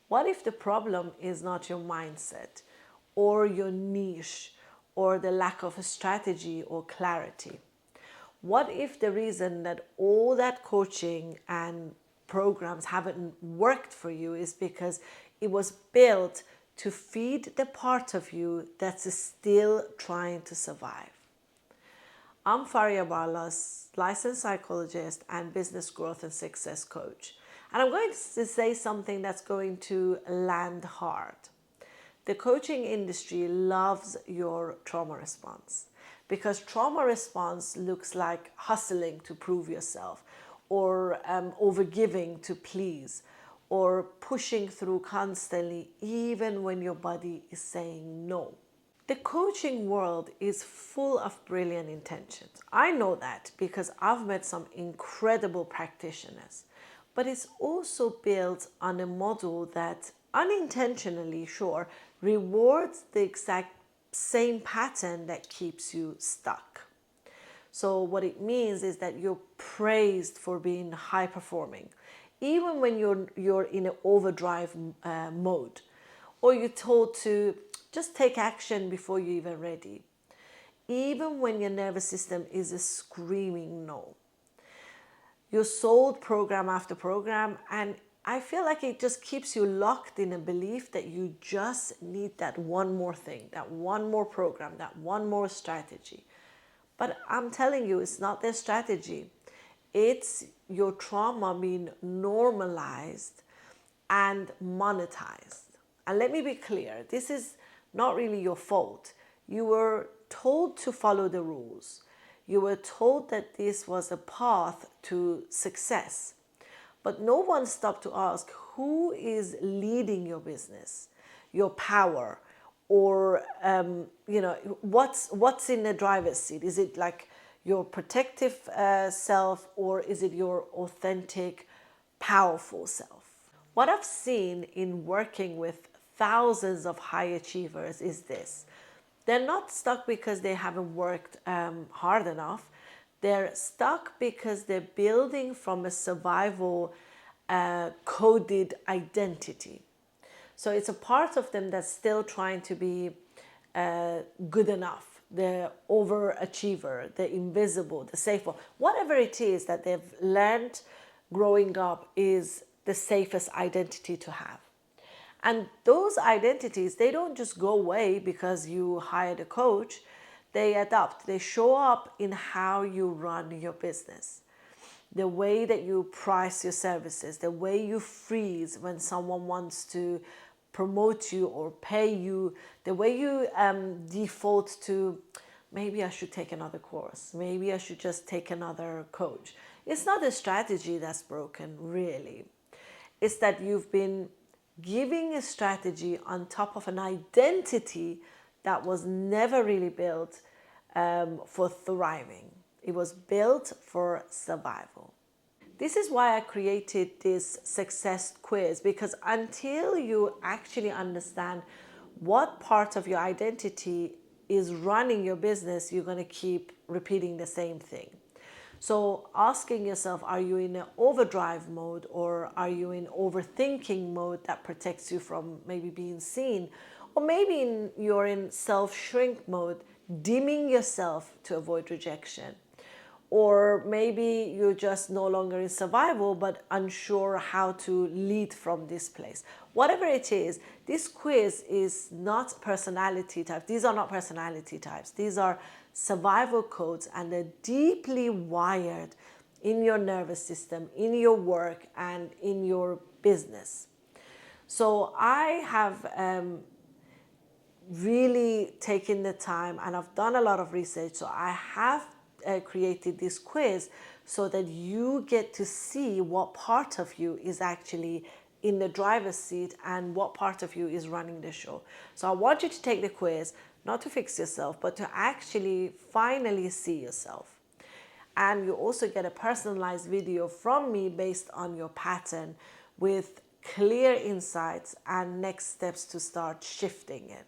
What if the problem is not your mindset or your niche or the lack of a strategy or clarity? What if the reason that all that coaching and programs haven't worked for you is because it was built to feed the part of you that's still trying to survive? I'm Farya Barlas, licensed psychologist and business growth and success coach. And I'm going to say something that's going to land hard. The coaching industry loves your trauma response because trauma response looks like hustling to prove yourself, or overgiving to please, or pushing through constantly even when your body is saying no. The coaching world is full of brilliant intentions. I know that because I've met some incredible practitioners. But it's also built on a model that unintentionally, sure, rewards the exact same pattern that keeps you stuck. So what it means is that you're praised for being high performing, even when you're in an overdrive mode, or you're told to just take action before you're even ready, even when your nervous system is a screaming no. You're sold program after program, and I feel like it just keeps you locked in a belief that you just need that one more thing, that one more program, that one more strategy. But I'm telling you, it's not their strategy. It's your trauma being normalized and monetized. And let me be clear, this is not really your fault. You were told to follow the rules. You were told that this was a path to success. But no one stopped to ask, who is leading your business, your power, or what's in the driver's seat? Is it like your protective self, or is it your authentic, powerful self? What I've seen in working with thousands of high achievers is this. They're not stuck because they haven't worked hard enough. They're stuck because they're building from a survival coded identity. So it's a part of them that's still trying to be good enough. The overachiever, the invisible, the safe one. Whatever it is that they've learned growing up is the safest identity to have. And those identities, they don't just go away because you hired a coach. They adapt. They show up in how you run your business, the way that you price your services, the way you freeze when someone wants to promote you or pay you, the way you default to, maybe I should take another course, maybe I should just take another coach. It's not a strategy that's broken, really. It's that you've been giving a strategy on top of an identity that was never really built for thriving. It was built for survival. This is why I created this success quiz, because until you actually understand what part of your identity is running your business, you're going to keep repeating the same thing. So asking yourself, are you in an overdrive mode, or are you in overthinking mode that protects you from maybe being seen? Or maybe you're in self-shrink mode, dimming yourself to avoid rejection. Or maybe you're just no longer in survival but unsure how to lead from this place. Whatever it is, this quiz is not personality types. These are not personality types. These are survival codes, and they're deeply wired in your nervous system, in your work, and in your business. So I have really taken the time, and I've done a lot of research. So I have created this quiz so that you get to see what part of you is actually in the driver's seat and what part of you is running the show. So I want you to take the quiz, not to fix yourself, but to actually finally see yourself. And you also get a personalized video from me based on your pattern with clear insights and next steps to start shifting it.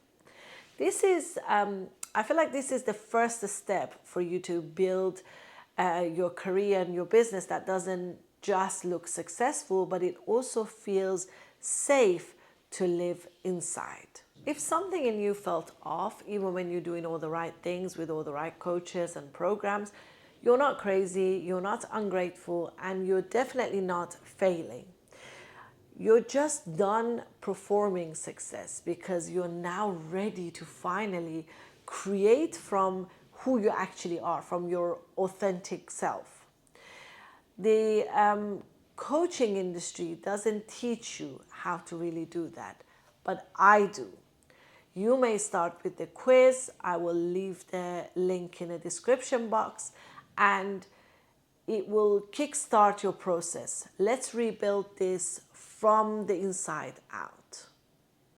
This is, I feel like this is the first step for you to build your career and your business that doesn't just look successful, but it also feels safe to live inside. If something in you felt off, even when you're doing all the right things with all the right coaches and programs, you're not crazy, you're not ungrateful, and you're definitely not failing. You're just done performing success because you're now ready to finally create from who you actually are, from your authentic self. The coaching industry doesn't teach you how to really do that, but I do. You may start with the quiz. I will leave the link in the description box, and it will kickstart your process. Let's rebuild this from the inside out.